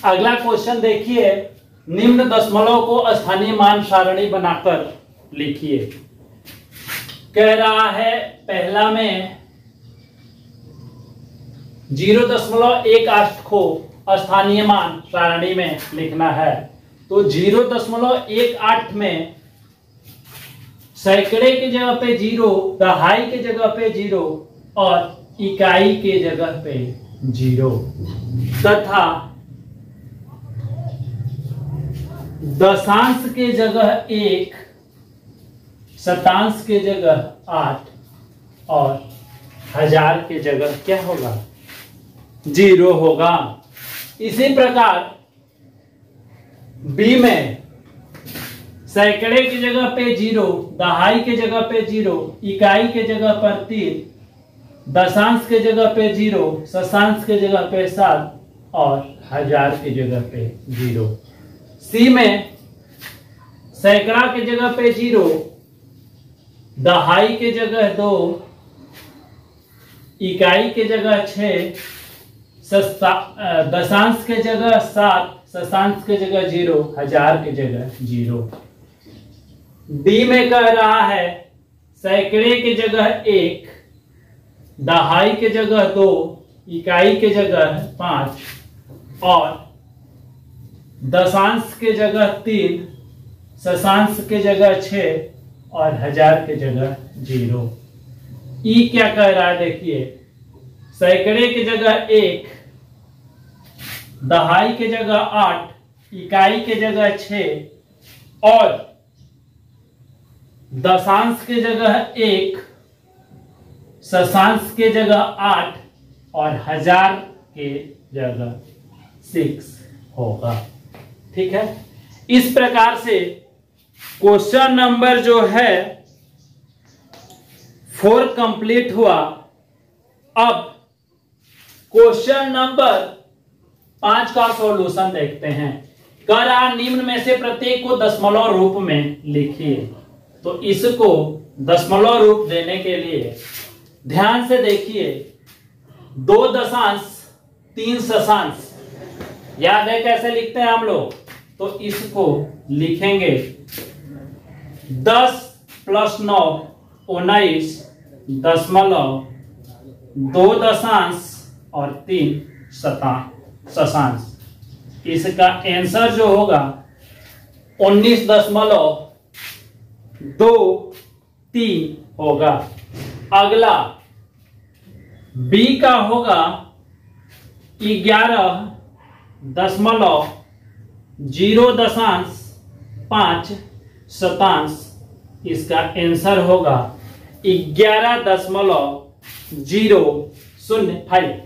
अगला क्वेश्चन देखिए, निम्न दशमलव को स्थानीय मान सारणी बनाकर लिखिए। कह रहा है पहला में 0.18 को स्थानीय मान सारणी में लिखना है। तो 0.18 में सैकड़े की जगह पे 0, दहाई की जगह पे 0 और इकाई के जगह पे 0 तथा दशांश के जगह 1, शतांश के जगह 8 और हजार के जगह क्या होगा? 0 होगा। इसी प्रकार बी में सैकड़े की जगह पे 0, दहाई के जगह पे 0, इकाई के जगह पर 3, दशांश के जगह पे 0, शतांश के जगह पे 7 और हजार के जगह पे 0। सी में सैकड़ा के जगह पे 0, दहाई के जगह 2, इकाई के जगह 6, दशांश के जगह 7, शतांश के जगह 0, हजार के जगह 0। डी में कह रहा है सैकड़े के जगह 1, दहाई के जगह 2, इकाई के जगह 5 और दशांश के जगह 3, शतांश के जगह 6 और हजार के जगह 0। ई क्या कह रहा है देखिए, सैकड़े की जगह 1, दहाई के जगह 8, इकाई के जगह 6 और दशांश के जगह 1, शतांश के जगह 8 और हजार के जगह 6 होगा। ठीक है, इस प्रकार से क्वेश्चन नंबर जो है 4 कंप्लीट हुआ। अब क्वेश्चन नंबर 5 का सॉल्यूशन देखते हैं। कह रहा निम्न में से प्रत्येक को दशमलव रूप में लिखिए। तो इसको दशमलव रूप देने के लिए ध्यान से देखिए, 2 दशांश 3 शतांश, याद है कैसे लिखते हैं हम लोग? तो इसको लिखेंगे 10 + 9 19 दशमलव 2 दशांश और 3 शतांश। इसका आंसर जो होगा 19.23 होगा। अगला बी का होगा 11.0.5 शतांश। इसका आंसर होगा 11.005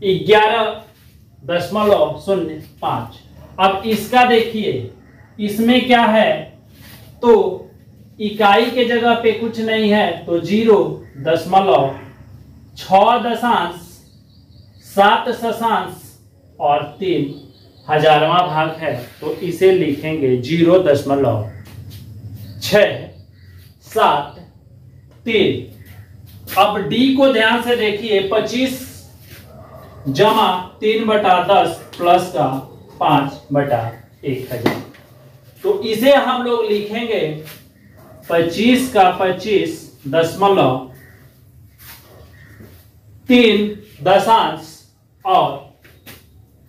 11.05। अब इसका देखिए, इसमें क्या है? तो इकाई के जगह पे कुछ नहीं है, तो 0.6.7 शतांश और 3 हजारवां भाग है, तो इसे लिखेंगे 0.673। अब डी को ध्यान से देखिए, 25 जमा 3/10 प्लस का 5/1000। तो इसे हम लोग लिखेंगे 25 का 25.3 दशांश और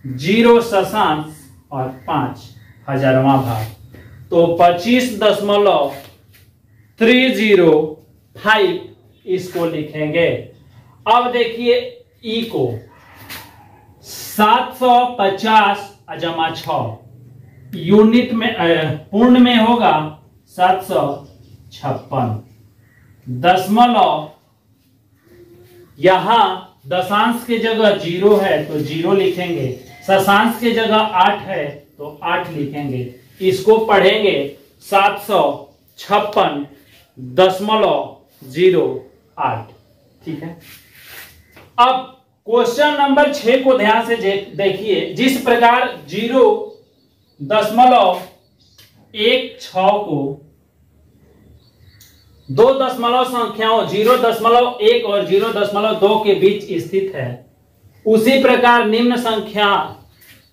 0 शतांश और 5 हजारवां भाग, तो 25.305 इसको लिखेंगे। अब देखिए ई को 750 जमा 6 यूनिट में पूर्ण में होगा 756 दशमलव, यहां दशांश के जगह 0 है तो 0 लिखेंगे, शतांश के जगह 8 है तो 8 लिखेंगे। इसको पढ़ेंगे 756.08। ठीक है, अब क्वेश्चन नंबर 6 को ध्यान से देखिए। जिस प्रकार 0.16 को दो दशमलव संख्याओं 0.1 और 0.2 के बीच स्थित है, उसी प्रकार निम्न संख्या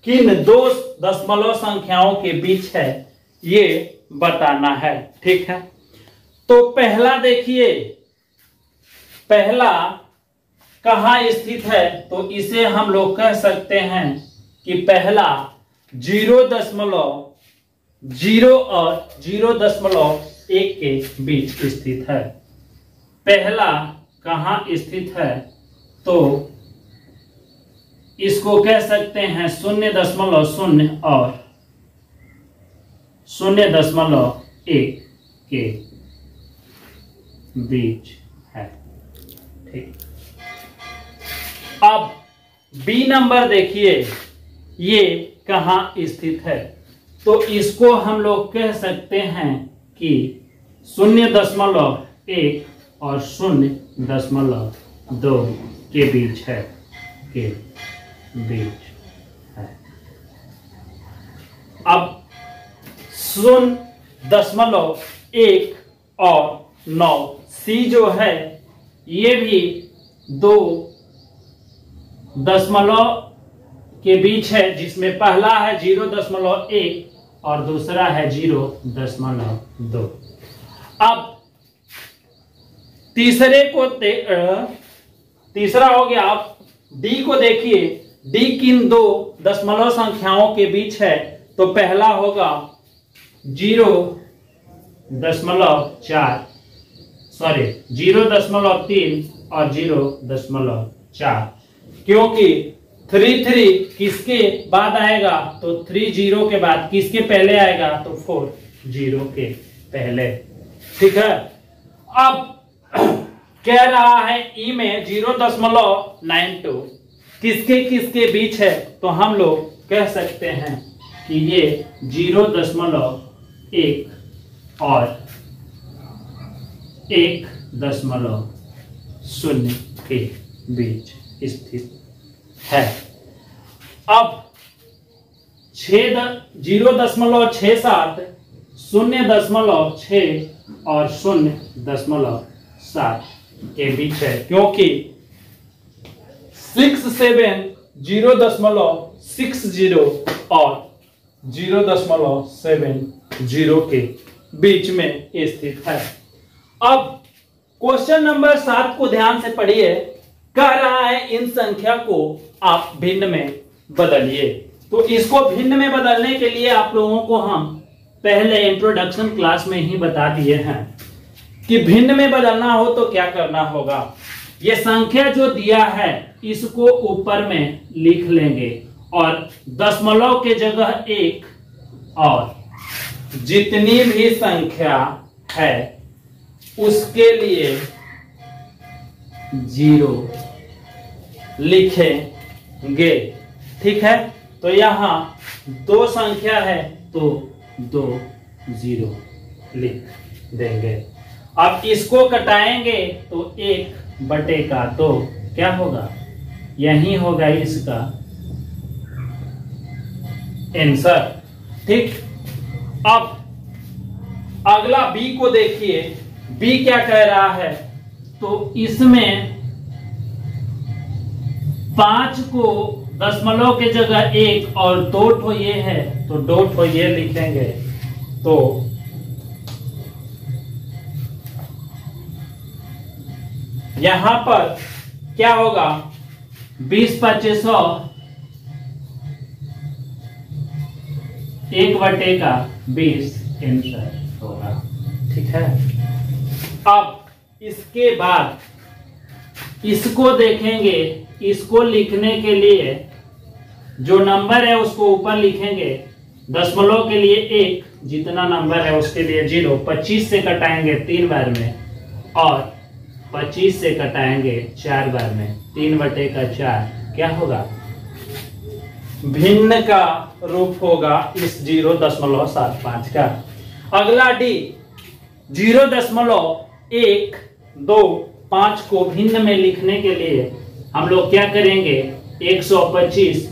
किन दो दशमलव संख्याओं के बीच है ये बताना है। ठीक है, तो पहला देखिए, पहला कहाँ स्थित है, तो इसे हम लोग कह सकते हैं कि पहला 0.0 और 0.1 के बीच स्थित है। पहला कहाँ स्थित है, तो इसको कह सकते हैं 0.0 और 0.1 के बीच है। ठीक, अब बी नंबर देखिए, ये कहाँ स्थित है, तो इसको हम लोग कह सकते हैं कि 0.1 और 0.2 के बीच है, के बीच है। अब 0.1 और 9 सी जो है ये भी 2 दशमलव के बीच है, जिसमें पहला है 0.1 और दूसरा है 0.2। अब तीसरे को तीसरा हो गया। अब डी को देखिए, डी किन दो दशमलव संख्याओं के बीच है, तो पहला होगा 0.3 और 0.4, क्योंकि 3 किसके बाद आएगा, तो 3 0 के बाद, किसके पहले आएगा, तो 4 0 के पहले। ठीक है, अब कह रहा है ई में 0.92 किसके किसके बीच है, तो हम लोग कह सकते हैं कि ये 0.1 और 1.0 के बीच स्थित है। अब 0.67, 0.6 और 0.7 के बीच है, क्योंकि 6 7 0.60 और 0.70 के बीच में स्थित है। अब क्वेश्चन नंबर 7 को ध्यान से पढ़िए। कह रहा है इन संख्या को आप भिन्न में बदलिए। तो इसको भिन्न में बदलने के लिए आप लोगों को हम पहले इंट्रोडक्शन क्लास में ही बता दिए हैं कि भिन्न में बदलना हो तो क्या करना होगा। ये संख्या जो दिया है इसको ऊपर में लिख लेंगे और दशमलव के जगह 1 और जितनी भी संख्या है उसके लिए 0 लिखेंगे। ठीक है, तो यहां 2 संख्या है तो 2 0 लिख देंगे। अब इसको कटाएंगे तो 1/2 क्या होगा, यही होगा इसका आंसर। ठीक, अब अगला बी को देखिए। बी क्या कह रहा है, तो इसमें 5 को दशमलव के जगह 1 और 2 ठो ये है तो 2 ठो ये लिखेंगे। तो यहां पर क्या होगा, 20/25 1/20 आंसर होगा। ठीक है, अब इसके बाद इसको देखेंगे। इसको लिखने के लिए जो नंबर है उसको ऊपर लिखेंगे। दशमलव के लिए 1, जितना नंबर है उसके लिए 0। 25 से कटाएंगे 3 बार में और 25 से कटाएंगे 4 बार में। 3/4 क्या होगा, भिन्न का रूप होगा इस 0.75 का। अगला डी 0.125 को भिन्न में लिखने के लिए हम लोग क्या करेंगे, 125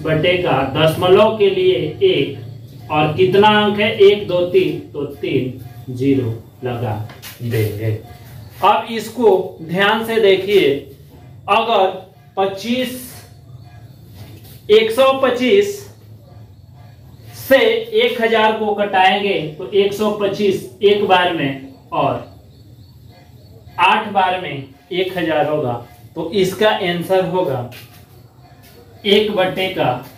दशमलव के लिए 1 और कितना अंक है 1 2 3 तो 3 0 लगा देंगे। अब इसको ध्यान से देखिए। अगर 125 से 1000 को कटाएंगे तो 125 एक बार में और 8 बार में 1000 होगा। तो इसका आंसर होगा 1/1000।